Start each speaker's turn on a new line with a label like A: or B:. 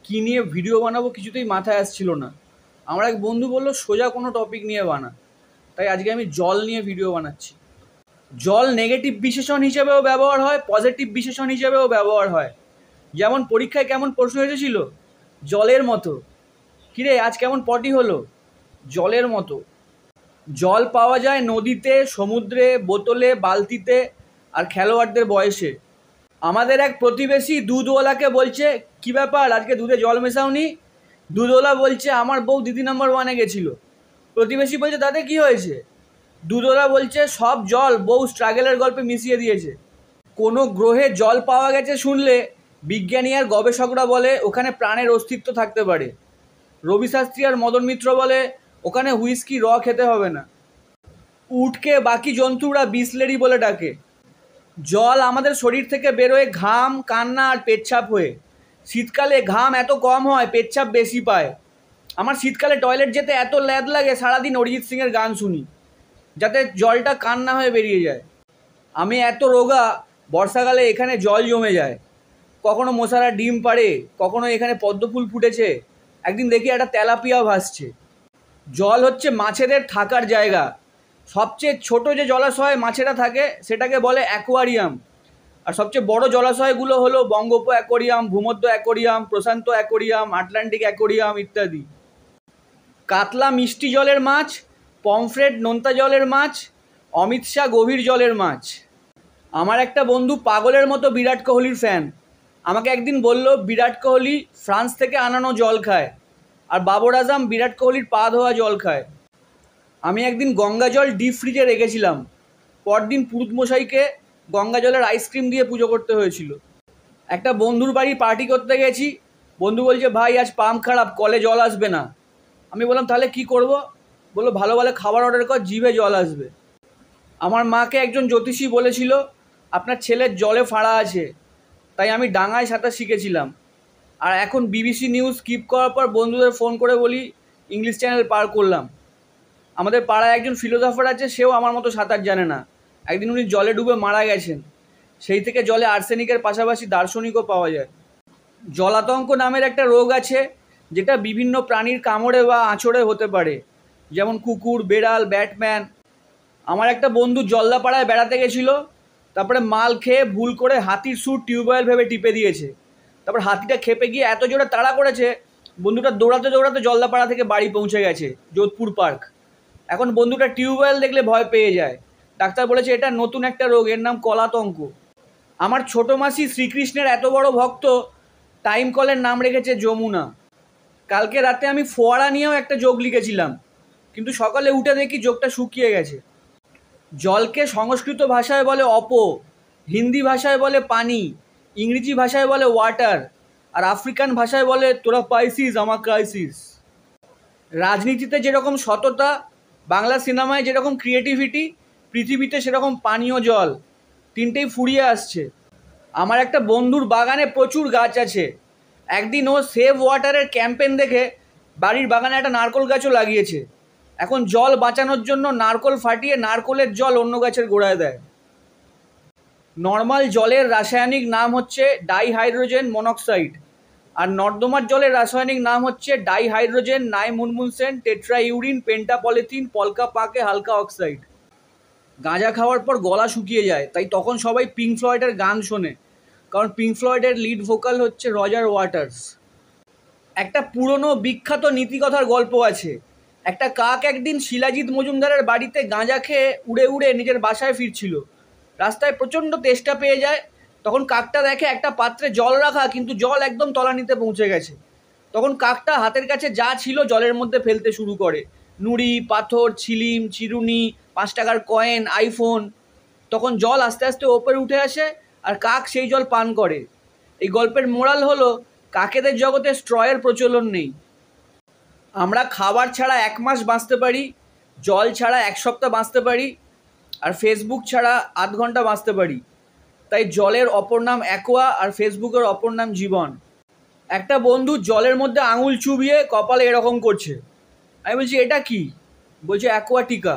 A: কী নিয়ে ভিডিও বানাবো কিছুতেই মাথায় আসছিল না। আমার এক বন্ধু বলল সোজা কোনো টপিক নিয়ে বানা, তাই আজকে আমি জল নিয়ে ভিডিও বানাচ্ছি। জল নেগেটিভ বিশেষণ হিসেবেও ব্যবহার হয়, পজিটিভ বিশেষণ হিসেবেও ব্যবহার হয়। যেমন পরীক্ষায় কেমন প্রশ্ন এসেছিল, জলের মতো। কিরে আজ কেমন পটি হলো, জলের মতো। জল পাওয়া যায় নদীতে, সমুদ্রে, বোতলে, বালতিতে আর খেলোয়াড়দের বয়সে। আমাদের এক প্রতিবেশী দুধওয়ালাকে বলছে, কি ব্যাপার আজকে দুধে জল মেশাওনি? দুধওয়ালা বলছে, আমার বউ দিদি নম্বর ওয়ানে গেছিল। প্রতিবেশী বলছে, তাতে কি হয়েছে? দুধওয়ালা বলছে, সব জল বউ স্ট্রাগলের গল্পে মিশিয়ে দিয়েছে। কোনো গ্রহে জল পাওয়া গেছে শুনলে বিজ্ঞানী আর গবেষকরা বলে ওখানে প্রাণের অস্তিত্ব থাকতে পারে। রবি শাস্ত্রী আর মদন মিত্র বলে ওখানে হুইস্কি খেতে হবে না। উটকে বাকি জন্তুরা বিসলেরি বলে ডাকে। জল আমাদের শরীর থেকে বেরোয় ঘাম, কান্না আর পেচ্ছাপ হয়ে। শীতকালে ঘাম এত কম হয়, পেচ্ছাপ বেশি পায়। আমার শীতকালে টয়লেট যেতে এত ল্যাদ লাগে, সারাদিন অরিজিৎ সিংয়ের গান শুনি যাতে জলটা কান্না হয়ে বেরিয়ে যায়। আমি এত রোগা, বর্ষাকালে এখানে জল জমে যায়। কখনো মশারা ডিম পাড়ে, কখনো এখানে পদ্মফুল ফুটেছে, একদিন দেখি একটা তেলাপিয়া ভাসছে। জল হচ্ছে মাছেদের থাকার জায়গা। সবচেয়ে ছোট যে জলাশয়ে মাছেরা থাকে সেটাকে বলে অ্যাকোয়ারিয়াম। আর সবচেয়ে বড় জলাশয়গুলো হলো বঙ্গোপ অ্যাকোয়ারিয়াম, ভূমধ্য অ্যাকোয়ারিয়াম, প্রশান্ত অ্যাকোয়ারিয়াম, আটলান্টিক অ্যাকোয়ারিয়াম ইত্যাদি। কাতলা মিষ্টি জলের মাছ, পমফ্রেট নোনতা জলের মাছ, অমিত শাহ গভীর জলের মাছ। আমার একটা বন্ধু পাগলের মতো বিরাট কোহলির ফ্যান। আমাকে একদিন বলল বিরাট কোহলি ফ্রান্স থেকে আনানো জল খায়, আর বাবর আজম বিরাট কোহলির পা ধোয়া জল খায়। আমি একদিন গঙ্গা জল ডিপ ফ্রিজে রেখেছিলাম, পরদিন পুরুতমশাইকে গঙ্গা জলের আইসক্রিম দিয়ে পুজো করতে হয়েছিল। একটা বন্ধুর বাড়ি পার্টি করতে গেছি, বন্ধু বলছে, ভাই আজ পাম্প খারাপ, কলে জল আসবে না। আমি বললাম, তাহলে কি করব? বললো, ভালো ভালো খাবার অর্ডার কর, জিভে জল আসবে। আমার মাকে একজন জ্যোতিষী বলেছিল আপনার ছেলের জলে ফাঁড়া আছে, তাই আমি ডাঙায় সাঁতার শিখেছিলাম। আর এখন বিবিসি নিউজ স্কিপ করার পর বন্ধুদের ফোন করে বলি ইংলিশ চ্যানেল পার করলাম। আমাদের পাড়ায় একজন ফিলোসফার আছে, সেও আমার মতো সাঁতার জানে না। একদিন উনি জলে ডুবে মারা গেছেন। সেই থেকে জলে আর্সেনিকের পাশাপাশি দার্শনিকও পাওয়া যায়। জলাতঙ্ক নামের একটা রোগ আছে, যেটা বিভিন্ন প্রাণীর কামড়ে বা আঁচড়ে হতে পারে, যেমন কুকুর, বেড়াল, ব্যাটম্যান। আমার একটা বন্ধু জলদাপাড়ায় বেড়াতে গেছিল, তারপরে মাল খেয়ে ভুল করে হাতির সুর টিউবওয়েল ভেবে টিপে দিয়েছে। তারপর হাতিটা খেপে গিয়ে এত জোরে তাড়া করেছে, বন্ধুটা দৌড়াতে দৌড়াতে জলদাপাড়া থেকে বাড়ি পৌঁছে গেছে, যোধপুর পার্ক। এখন বন্ধুটা টিউবওয়েল দেখলে ভয় পেয়ে যায়। ডাক্তার বলেছে এটা নতুন একটা রোগ, এর নাম কলাতঙ্ক। আমার ছোট মাসি শ্রীকৃষ্ণের এত বড় ভক্ত, টাইম কলের নাম রেখেছে যমুনা। কালকে রাতে আমি ফোয়ারা নিয়েও একটা যোগ লিখেছিলাম, কিন্তু সকালে উঠে দেখি যোগটা শুকিয়ে গেছে। জলকে সংস্কৃত ভাষায় বলে অপো, হিন্দি ভাষায় বলে পানি, ইংরেজি ভাষায় বলে ওয়াটার, আর আফ্রিকান ভাষায় বলে তোরা পাইছিস আমার ক্রাইসিস। রাজনীতিতে যেরকম সততা, বাংলা সিনেমায় যেরকম ক্রিয়েটিভিটি, পৃথিবীতে সেরকম পানীয় জল, তিনটেই ফুরিয়ে আসছে। আমার একটা বন্ধুর বাগানে প্রচুর গাছ আছে। একদিন ও সেভ ওয়াটারের ক্যাম্পেন দেখে বাড়ির বাগানে একটা নারকোল গাছও লাগিয়েছে। এখন জল বাঁচানোর জন্য নারকোল ফাটিয়ে নারকোলের জল অন্য গাছের গোড়ায় দেয়। নর্মাল জলের রাসায়নিক নাম হচ্ছে ডাইহাইড্রোজেন মনোক্সাইড, আর নর্দমার জলের রাসায়নিক নাম হচ্ছে ডাইহাইড্রোজেন নাইমুনমুনসেন টেট্রাইউরিন পেন্টাপলিথিন পলকা পাকে হালকা অক্সাইড। গাঁজা খাওয়ার পর গলা শুকিয়ে যায়, তাই তখন সবাই পিঙ্ক ফ্লয়েডের গান শোনে, কারণ পিঙ্ক ফ্লয়েডের লিড ভোকাল হচ্ছে রজার ওয়াটার্স। একটা পুরনো বিখ্যাত নীতিকথার গল্প আছে। একটা কাক একদিন শিলাজিৎ মজুমদারের বাড়িতে গাঁজা খেয়ে উড়ে উড়ে নিজের বাসায় ফিরছিল। রাস্তায় প্রচণ্ড তেষ্টা পেয়ে যায়। তখন কাকটা দেখে একটা পাত্রে জল রাখা, কিন্তু জল একদম তলানিতে পৌঁছে গেছে। তখন কাকটা হাতের কাছে যা ছিল জলের মধ্যে ফেলতে শুরু করে, নুড়ি, পাথর, ছিলিম, চিরুনি, 5 টাকার কয়েন, আইফোন। তখন জল আস্তে আস্তে ওপরে উঠে আসে, আর কাক সেই জল পান করে। এই গল্পের মোরাল হলো, কাকেদের জগতে স্ট্রয়ের প্রচলন নেই। আমরা খাবার ছাড়া 1 মাস বাঁচতে পারি, জল ছাড়া 1 সপ্তাহ বাঁচতে পারি, আর ফেসবুক ছাড়া 8 ঘন্টা বাঁচতে পারি। তাই জলের অপর নাম অ্যাকোয়া, আর ফেসবুকের অপর নাম জীবন। একটা বন্ধু জলের মধ্যে আঙুল চুবিয়ে কপালে এরকম করছে। আমি বলছি, এটা কি? বলছে অ্যাকোয়াটিকা।